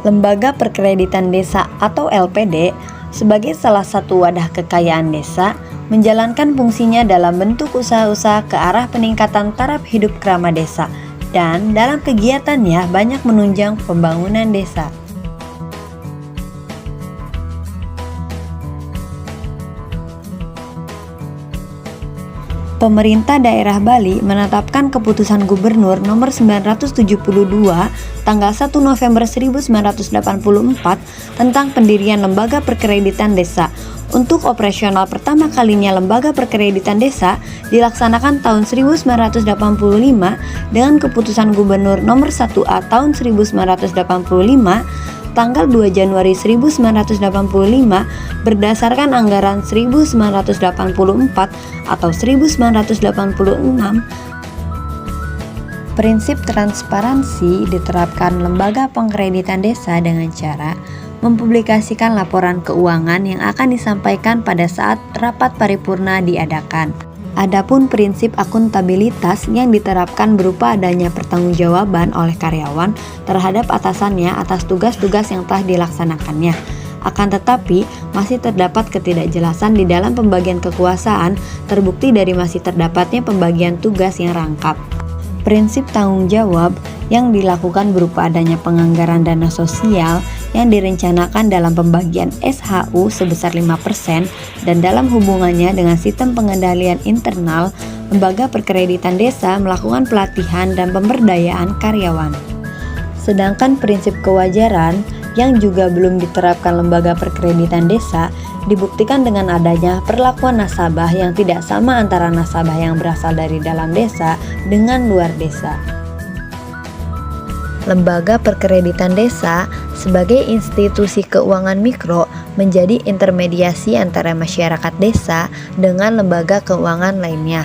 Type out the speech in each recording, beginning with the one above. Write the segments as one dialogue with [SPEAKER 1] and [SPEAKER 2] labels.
[SPEAKER 1] Lembaga Perkreditan Desa atau LPD sebagai salah satu wadah kekayaan desa menjalankan fungsinya dalam bentuk usaha-usaha ke arah peningkatan taraf hidup kerama desa dan dalam kegiatannya banyak menunjang pembangunan desa. Pemerintah daerah Bali menetapkan keputusan Gubernur nomor 972 tanggal 1 November 1984 tentang pendirian Lembaga Perkreditan Desa. Untuk operasional pertama kalinya Lembaga Perkreditan Desa dilaksanakan tahun 1985 dengan keputusan Gubernur nomor 1A tahun 1985 tanggal 2 Januari 1985 berdasarkan anggaran 1984 atau 1986. Prinsip transparansi diterapkan Lembaga Perkreditan Desa dengan cara mempublikasikan laporan keuangan yang akan disampaikan pada saat rapat paripurna diadakan. Adapun prinsip akuntabilitas yang diterapkan berupa adanya pertanggungjawaban oleh karyawan terhadap atasannya atas tugas-tugas yang telah dilaksanakannya. Akan tetapi, masih terdapat ketidakjelasan di dalam pembagian kekuasaan, terbukti dari masih terdapatnya pembagian tugas yang rangkap. Prinsip tanggung jawab yang dilakukan berupa adanya penganggaran dana sosial yang direncanakan dalam pembagian SHU sebesar 5% dan dalam hubungannya dengan sistem pengendalian internal, Lembaga Perkreditan Desa melakukan pelatihan dan pemberdayaan karyawan. Sedangkan prinsip kewajaran yang juga belum diterapkan Lembaga Perkreditan Desa dibuktikan dengan adanya perlakuan nasabah yang tidak sama antara nasabah yang berasal dari dalam desa dengan luar desa. Lembaga Perkreditan Desa sebagai institusi keuangan mikro menjadi intermediasi antara masyarakat desa dengan lembaga keuangan lainnya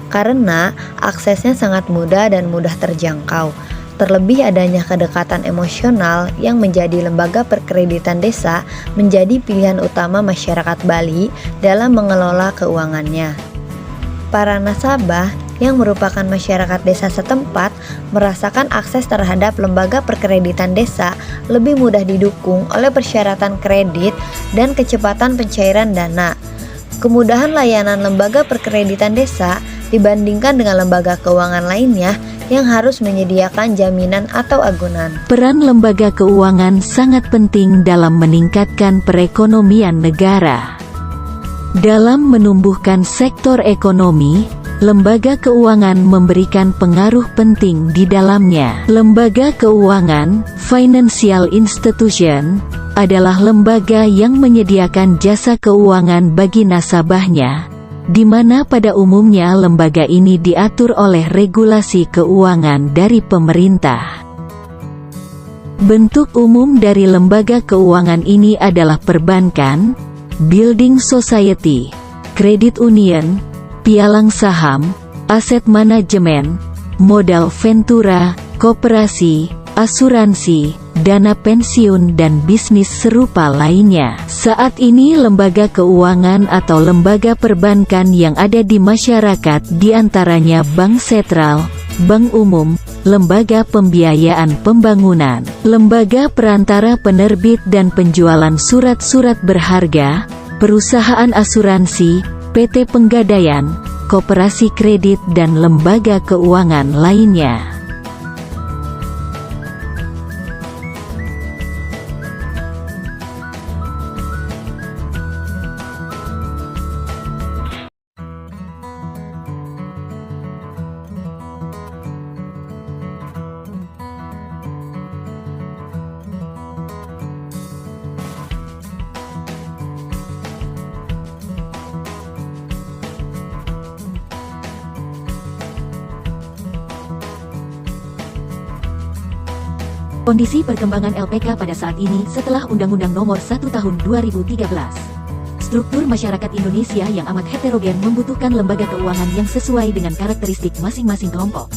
[SPEAKER 1] karena aksesnya sangat mudah dan mudah terjangkau. Terlebih adanya kedekatan emosional yang menjadi Lembaga Perkreditan Desa menjadi pilihan utama masyarakat Bali dalam mengelola keuangannya. Para nasabah yang merupakan masyarakat desa setempat merasakan akses terhadap Lembaga Perkreditan Desa lebih mudah didukung oleh persyaratan kredit dan kecepatan pencairan dana. Kemudahan layanan Lembaga Perkreditan Desa dibandingkan dengan lembaga keuangan lainnya yang harus menyediakan jaminan atau agunan.
[SPEAKER 2] Peran lembaga keuangan sangat penting dalam meningkatkan perekonomian negara. Dalam menumbuhkan sektor ekonomi, lembaga keuangan memberikan pengaruh penting di dalamnya. Lembaga keuangan, financial institution, adalah lembaga yang menyediakan jasa keuangan bagi nasabahnya, di mana pada umumnya lembaga ini diatur oleh regulasi keuangan dari pemerintah. Bentuk umum dari lembaga keuangan ini adalah perbankan, building society, credit union, pialang saham, aset manajemen, modal ventura, koperasi, asuransi, dana pensiun dan bisnis serupa lainnya. Saat ini lembaga keuangan atau lembaga perbankan yang ada di masyarakat diantaranya bank sentral, bank umum, lembaga pembiayaan pembangunan, lembaga perantara penerbit dan penjualan surat-surat berharga, perusahaan asuransi, PT Penggadaian, koperasi kredit dan lembaga keuangan lainnya.
[SPEAKER 3] Kondisi perkembangan LPK pada saat ini setelah Undang-Undang Nomor 1 Tahun 2013. Struktur masyarakat Indonesia yang amat heterogen membutuhkan lembaga keuangan yang sesuai dengan karakteristik masing-masing kelompok.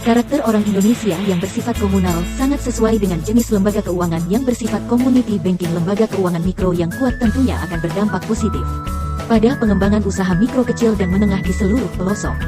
[SPEAKER 3] Karakter orang Indonesia yang bersifat komunal sangat sesuai dengan jenis lembaga keuangan yang bersifat community banking. Lembaga keuangan mikro yang kuat tentunya akan berdampak positif pada pengembangan usaha mikro kecil dan menengah di seluruh pelosok.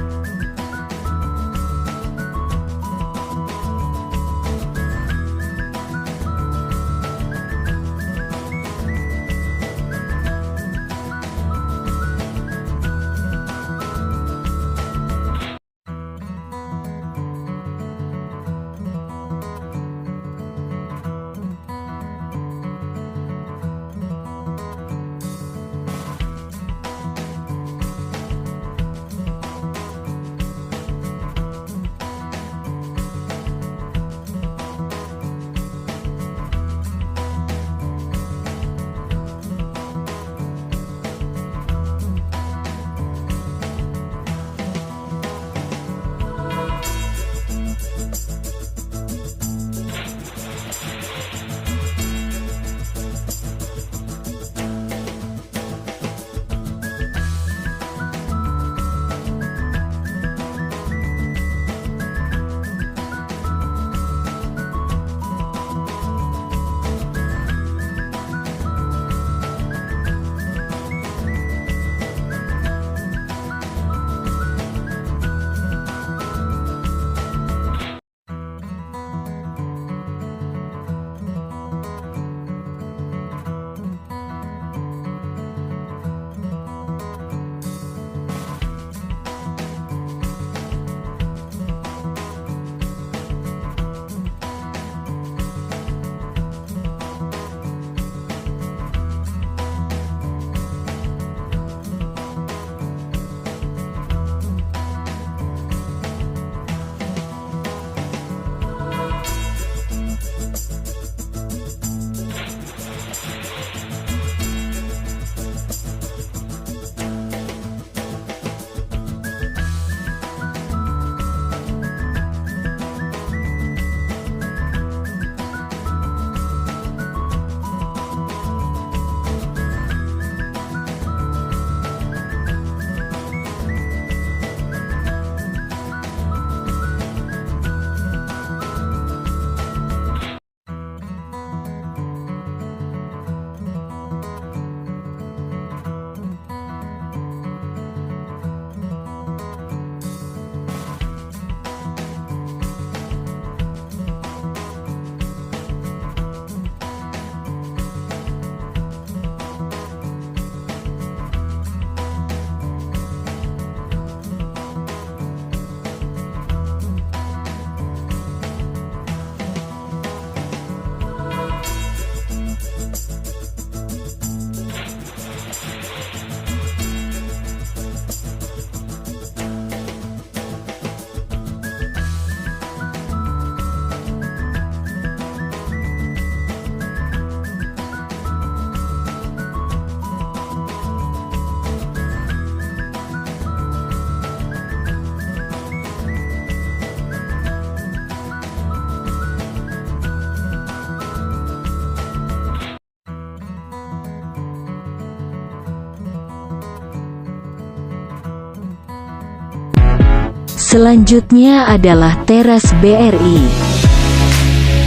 [SPEAKER 2] Selanjutnya adalah Teras BRI.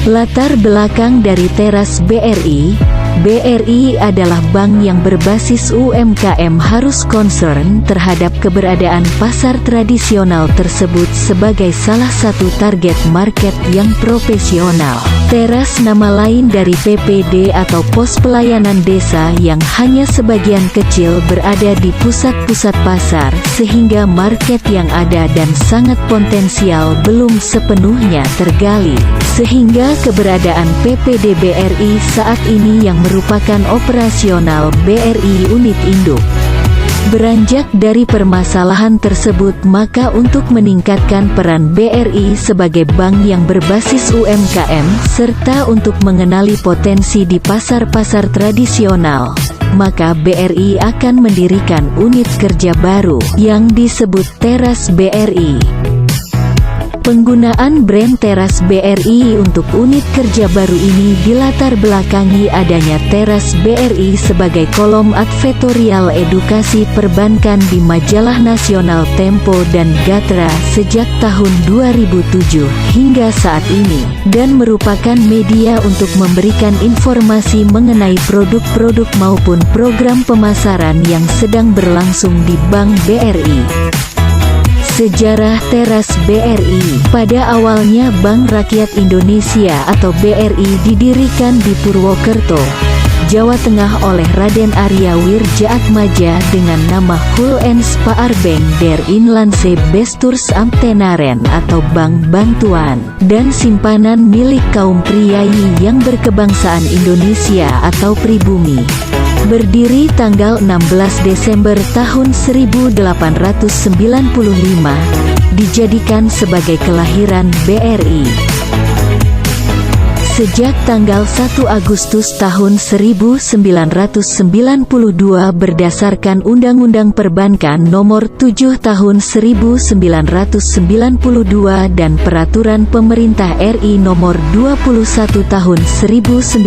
[SPEAKER 2] Latar belakang dari Teras BRI adalah bank yang berbasis UMKM harus concern terhadap keberadaan pasar tradisional tersebut sebagai salah satu target market yang profesional. Teras nama lain dari PPD atau Pos Pelayanan Desa yang hanya sebagian kecil berada di pusat-pusat pasar sehingga market yang ada dan sangat potensial belum sepenuhnya tergali. Sehingga keberadaan PPD BRI saat ini yang merupakan operasional BRI unit induk. Beranjak dari permasalahan tersebut, maka untuk meningkatkan peran BRI sebagai bank yang berbasis UMKM serta untuk mengenali potensi di pasar-pasar tradisional, maka BRI akan mendirikan unit kerja baru yang disebut Teras BRI. Penggunaan brand Teras BRI untuk unit kerja baru ini dilatar belakangi adanya Teras BRI sebagai kolom advertorial edukasi perbankan di majalah nasional Tempo dan Gatra sejak tahun 2007 hingga saat ini, dan merupakan media untuk memberikan informasi mengenai produk-produk maupun program pemasaran yang sedang berlangsung di Bank BRI. Sejarah Teras BRI. Pada awalnya Bank Rakyat Indonesia atau BRI didirikan di Purwokerto, Jawa Tengah oleh Raden Arya Wirjaatmaja dengan nama Hul en Spaarbank der Inlandse Bestuursamtenaren atau Bank Bantuan dan Simpanan milik kaum priayi yang berkebangsaan Indonesia atau pribumi. Berdiri tanggal 16 Desember tahun 1895, dijadikan sebagai kelahiran BRI. Sejak tanggal 1 Agustus tahun 1992 berdasarkan Undang-Undang Perbankan Nomor 7 Tahun 1992 dan Peraturan Pemerintah RI Nomor 21 Tahun 1992,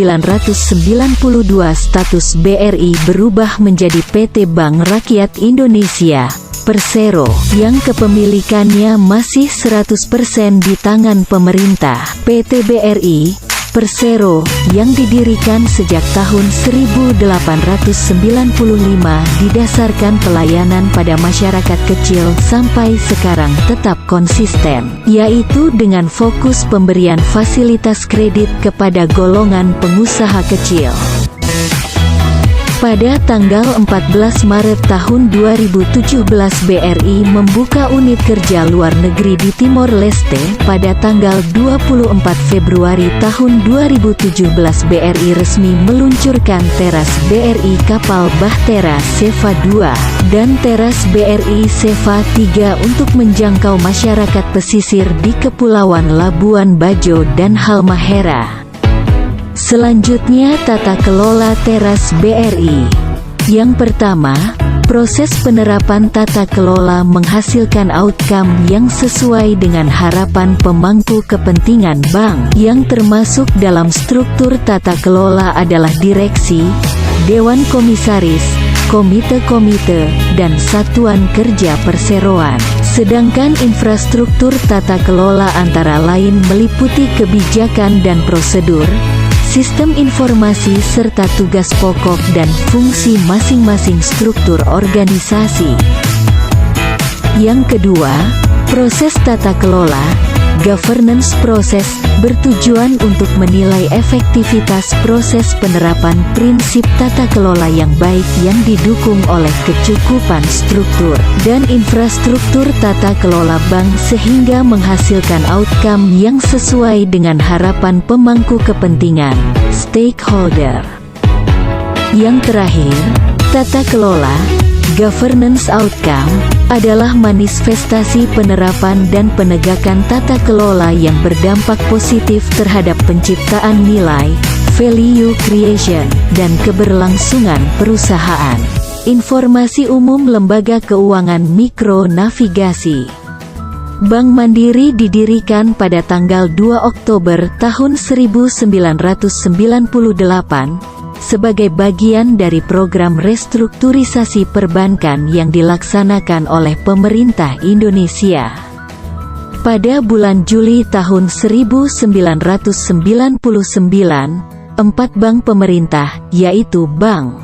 [SPEAKER 2] status BRI berubah menjadi PT Bank Rakyat Indonesia Persero, yang kepemilikannya masih 100% di tangan pemerintah. PT BRI Persero, yang didirikan sejak tahun 1895, didasarkan pelayanan pada masyarakat kecil sampai sekarang tetap konsisten, yaitu dengan fokus pemberian fasilitas kredit kepada golongan pengusaha kecil. Pada tanggal 14 Maret tahun 2017 BRI membuka unit kerja luar negeri di Timor Leste. Pada tanggal 24 Februari tahun 2017 BRI resmi meluncurkan Teras BRI Kapal Bahtera Seva 2 dan Teras BRI Seva 3 untuk menjangkau masyarakat pesisir di Kepulauan Labuan Bajo dan Halmahera. Selanjutnya tata kelola Teras BRI. Yang pertama, proses penerapan tata kelola menghasilkan outcome yang sesuai dengan harapan pemangku kepentingan bank, yang termasuk dalam struktur tata kelola adalah direksi, dewan komisaris, komite-komite, dan satuan kerja perseroan. Sedangkan infrastruktur tata kelola antara lain meliputi kebijakan dan prosedur, sistem informasi serta tugas pokok dan fungsi masing-masing struktur organisasi. Yang kedua, proses tata kelola, governance proses, bertujuan untuk menilai efektivitas proses penerapan prinsip tata kelola yang baik yang didukung oleh kecukupan struktur dan infrastruktur tata kelola bank sehingga menghasilkan outcome yang sesuai dengan harapan pemangku kepentingan, stakeholder. Yang terakhir, tata kelola, governance outcome, adalah manifestasi penerapan dan penegakan tata kelola yang berdampak positif terhadap penciptaan nilai, value creation, dan keberlangsungan perusahaan. Informasi umum Lembaga Keuangan Mikro Navigasi. Bank Mandiri didirikan pada tanggal 2 Oktober tahun 1998 sebagai bagian dari program restrukturisasi perbankan yang dilaksanakan oleh pemerintah Indonesia. Pada bulan Juli tahun 1999, 4 bank pemerintah, yaitu Bank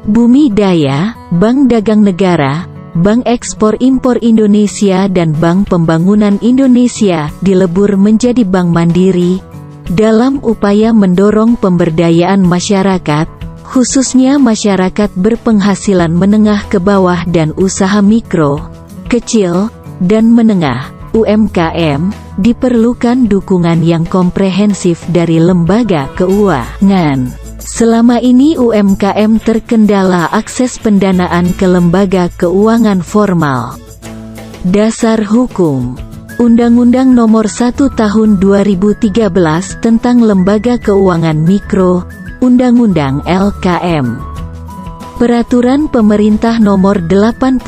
[SPEAKER 2] Bumi Daya, Bank Dagang Negara, Bank Ekspor-Impor Indonesia dan Bank Pembangunan Indonesia dilebur menjadi Bank Mandiri dalam upaya mendorong pemberdayaan masyarakat, khususnya masyarakat berpenghasilan menengah ke bawah dan usaha mikro, kecil, dan menengah (UMKM). Diperlukan dukungan yang komprehensif dari lembaga keuangan. Selama ini UMKM terkendala akses pendanaan ke lembaga keuangan formal. Dasar Hukum Undang-Undang Nomor 1 Tahun 2013 tentang Lembaga Keuangan Mikro, Undang-Undang LKM. Peraturan Pemerintah Nomor 89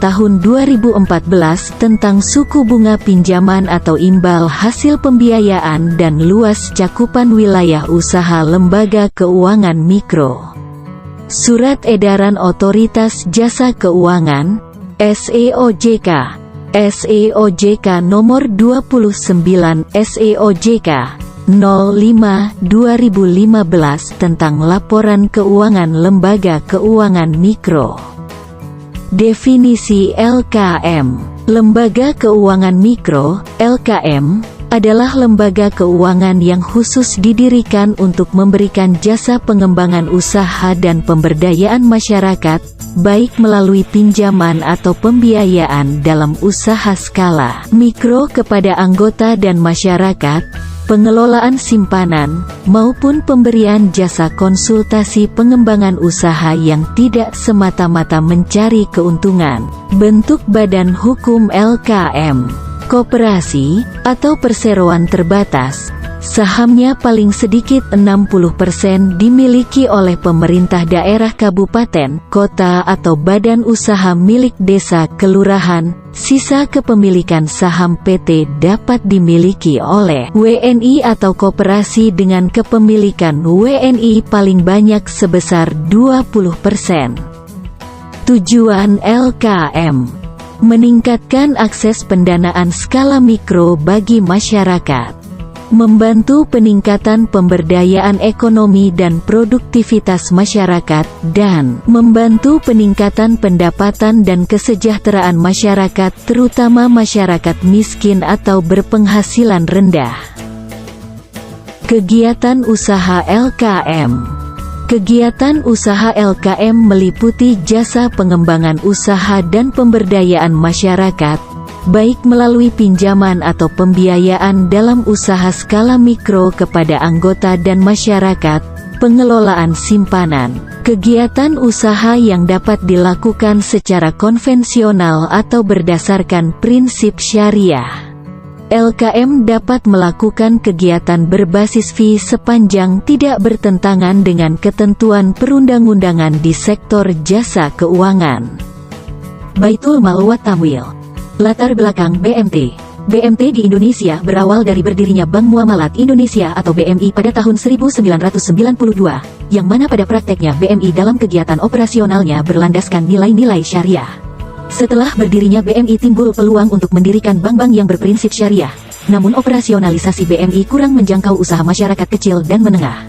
[SPEAKER 2] Tahun 2014 tentang suku bunga pinjaman atau imbal hasil pembiayaan dan luas cakupan wilayah usaha lembaga keuangan mikro. Surat Edaran Otoritas Jasa Keuangan (SEOJK) Nomor 29 SEOJK 05/2015 tentang laporan keuangan lembaga keuangan mikro. Definisi LKM. Lembaga keuangan mikro, LKM, adalah lembaga keuangan yang khusus didirikan untuk memberikan jasa pengembangan usaha dan pemberdayaan masyarakat, baik melalui pinjaman atau pembiayaan dalam usaha skala mikro kepada anggota dan masyarakat, pengelolaan simpanan, maupun pemberian jasa konsultasi pengembangan usaha yang tidak semata-mata mencari keuntungan. Bentuk badan hukum LKM: koperasi, atau perseroan terbatas. Sahamnya paling sedikit 60% dimiliki oleh pemerintah daerah kabupaten, kota atau badan usaha milik desa kelurahan. Sisa kepemilikan saham PT dapat dimiliki oleh WNI atau koperasi dengan kepemilikan WNI paling banyak sebesar 20%. Tujuan LKM: meningkatkan akses pendanaan skala mikro bagi masyarakat, membantu peningkatan pemberdayaan ekonomi dan produktivitas masyarakat, dan membantu peningkatan pendapatan dan kesejahteraan masyarakat, terutama masyarakat miskin atau berpenghasilan rendah. Kegiatan usaha LKM. Kegiatan usaha LKM meliputi jasa pengembangan usaha dan pemberdayaan masyarakat, baik melalui pinjaman atau pembiayaan dalam usaha skala mikro kepada anggota dan masyarakat, pengelolaan simpanan, kegiatan usaha yang dapat dilakukan secara konvensional atau berdasarkan prinsip syariah. LKM dapat melakukan kegiatan berbasis fee sepanjang tidak bertentangan dengan ketentuan perundang-undangan di sektor jasa keuangan. Baitul Mal wa Tamwil. Latar belakang BMT. BMT di Indonesia berawal dari berdirinya Bank Muamalat Indonesia atau BMI pada tahun 1992, yang mana pada prakteknya BMI dalam kegiatan operasionalnya berlandaskan nilai-nilai syariah. Setelah berdirinya BMI timbul peluang untuk mendirikan bank-bank yang berprinsip syariah, namun operasionalisasi BMI kurang menjangkau usaha masyarakat kecil dan menengah.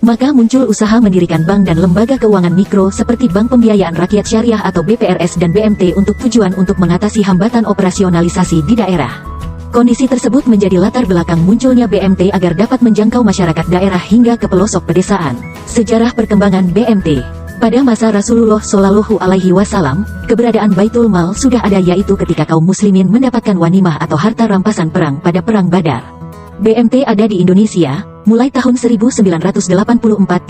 [SPEAKER 2] Maka muncul usaha mendirikan bank dan lembaga keuangan mikro seperti Bank Pembiayaan Rakyat Syariah atau BPRS dan BMT untuk tujuan untuk mengatasi hambatan operasionalisasi di daerah. Kondisi tersebut menjadi latar belakang munculnya BMT agar dapat menjangkau masyarakat daerah hingga ke pelosok pedesaan. Sejarah perkembangan BMT. Pada masa Rasulullah Shallallahu Alaihi Wasallam, keberadaan Baitul Mal sudah ada, yaitu ketika kaum muslimin mendapatkan wanimah atau harta rampasan perang pada Perang Badar. BMT ada di Indonesia mulai tahun 1984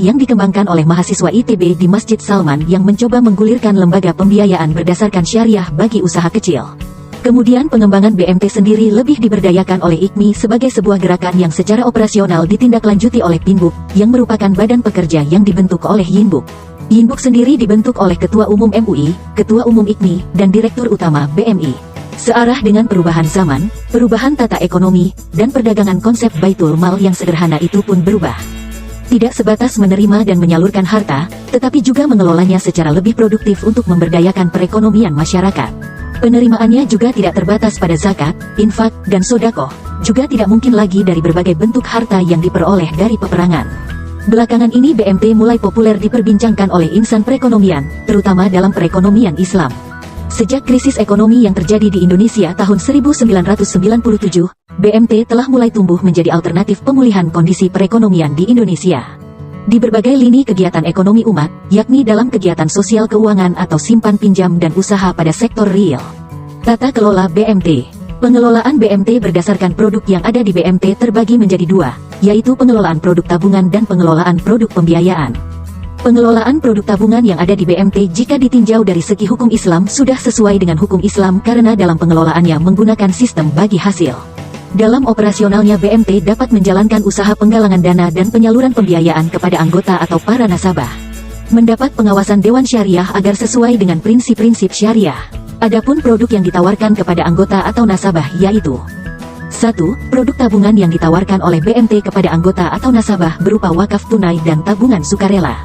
[SPEAKER 2] yang dikembangkan oleh mahasiswa ITB di Masjid Salman yang mencoba menggulirkan lembaga pembiayaan berdasarkan syariah bagi usaha kecil. Kemudian pengembangan BMT sendiri lebih diberdayakan oleh IKMI sebagai sebuah gerakan yang secara operasional ditindaklanjuti oleh Pinbuk, yang merupakan badan pekerja yang dibentuk oleh Yinbuk. Yinbuk sendiri dibentuk oleh Ketua Umum MUI, Ketua Umum IKMI, dan Direktur Utama BMI. Searah dengan perubahan zaman, perubahan tata ekonomi, dan perdagangan, konsep Baitul Mal yang sederhana itu pun berubah. Tidak sebatas menerima dan menyalurkan harta, tetapi juga mengelolanya secara lebih produktif untuk memberdayakan perekonomian masyarakat.
[SPEAKER 3] Penerimaannya juga tidak terbatas pada zakat, infak, dan sodakoh, juga tidak mungkin lagi dari berbagai bentuk harta yang diperoleh dari peperangan. Belakangan ini BMT mulai populer diperbincangkan oleh insan perekonomian, terutama dalam perekonomian Islam. Sejak krisis ekonomi yang terjadi di Indonesia tahun 1997, BMT telah mulai tumbuh menjadi alternatif pemulihan kondisi perekonomian di Indonesia. Di berbagai lini kegiatan ekonomi umat, yakni dalam kegiatan sosial keuangan atau simpan pinjam dan usaha pada sektor real. Tata kelola BMT. Pengelolaan BMT berdasarkan produk yang ada di BMT terbagi menjadi dua, yaitu pengelolaan produk tabungan dan pengelolaan produk pembiayaan. Pengelolaan produk tabungan yang ada di BMT jika ditinjau dari segi hukum Islam sudah sesuai dengan hukum Islam karena dalam pengelolaannya menggunakan sistem bagi hasil. Dalam operasionalnya BMT dapat menjalankan usaha penggalangan dana dan penyaluran pembiayaan kepada anggota atau para nasabah. Mendapat pengawasan Dewan Syariah agar sesuai dengan prinsip-prinsip syariah. Adapun produk yang ditawarkan kepada anggota atau nasabah yaitu 1. Produk tabungan yang ditawarkan oleh BMT kepada anggota atau nasabah berupa wakaf tunai dan tabungan sukarela.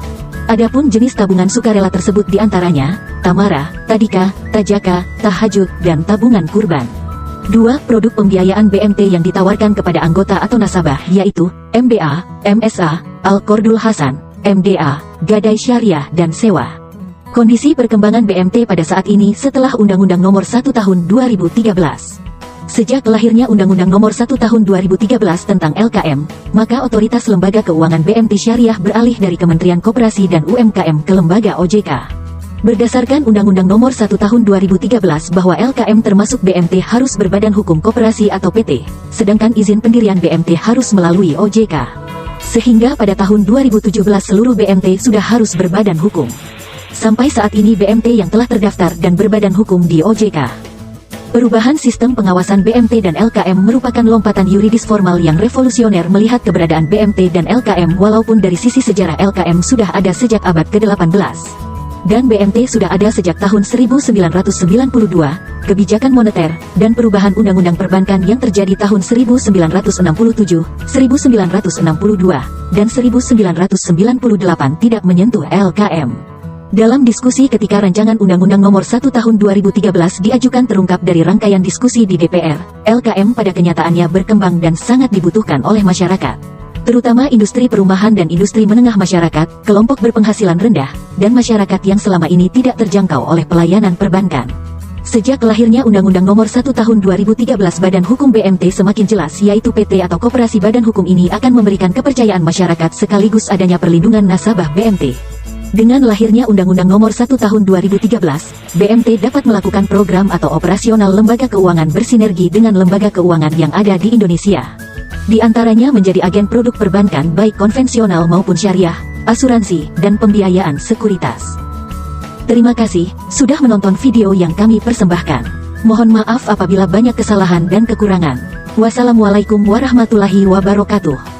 [SPEAKER 3] Adapun jenis tabungan sukarela tersebut diantaranya Tamara, Tadika, Tajaka, Tahajud, dan tabungan kurban. 2. Produk pembiayaan BMT yang ditawarkan kepada anggota atau nasabah yaitu MBA, MSA, Al-Qardul Hasan, MDA, Gadai Syariah, dan Sewa. Kondisi perkembangan BMT pada saat ini setelah Undang-Undang Nomor 1 Tahun 2013. Sejak lahirnya Undang-Undang Nomor 1 Tahun 2013 tentang LKM, maka Otoritas Lembaga Keuangan BMT Syariah beralih dari Kementerian Koperasi dan UMKM ke Lembaga OJK. Berdasarkan Undang-Undang Nomor 1 Tahun 2013 bahwa LKM termasuk BMT harus berbadan hukum koperasi atau PT, sedangkan izin pendirian BMT harus melalui OJK. Sehingga pada tahun 2017 seluruh BMT sudah harus berbadan hukum. Sampai saat ini BMT yang telah terdaftar dan berbadan hukum di OJK. Perubahan sistem pengawasan BMT dan LKM merupakan lompatan yuridis formal yang revolusioner melihat keberadaan BMT dan LKM walaupun dari sisi sejarah LKM sudah ada sejak abad ke-18. Dan BMT sudah ada sejak tahun 1992, kebijakan moneter, dan perubahan undang-undang perbankan yang terjadi tahun 1967, 1962, dan 1998 tidak menyentuh LKM. Dalam diskusi ketika rancangan Undang-Undang Nomor 1 Tahun 2013 diajukan terungkap dari rangkaian diskusi di DPR, LKM pada kenyataannya berkembang dan sangat dibutuhkan oleh masyarakat. Terutama industri perumahan dan industri menengah masyarakat, kelompok berpenghasilan rendah, dan masyarakat yang selama ini tidak terjangkau oleh pelayanan perbankan. Sejak lahirnya Undang-Undang Nomor 1 Tahun 2013 Badan Hukum BMT semakin jelas yaitu PT atau koperasi badan hukum ini akan memberikan kepercayaan masyarakat sekaligus adanya perlindungan nasabah BMT. Dengan lahirnya Undang-Undang Nomor 1 Tahun 2013, BMT dapat melakukan program atau operasional lembaga keuangan bersinergi dengan lembaga keuangan yang ada di Indonesia. Di antaranya menjadi agen produk perbankan baik konvensional maupun syariah, asuransi, dan pembiayaan sekuritas. Terima kasih sudah menonton video yang kami persembahkan. Mohon maaf apabila banyak kesalahan dan kekurangan. Wassalamualaikum warahmatullahi wabarakatuh.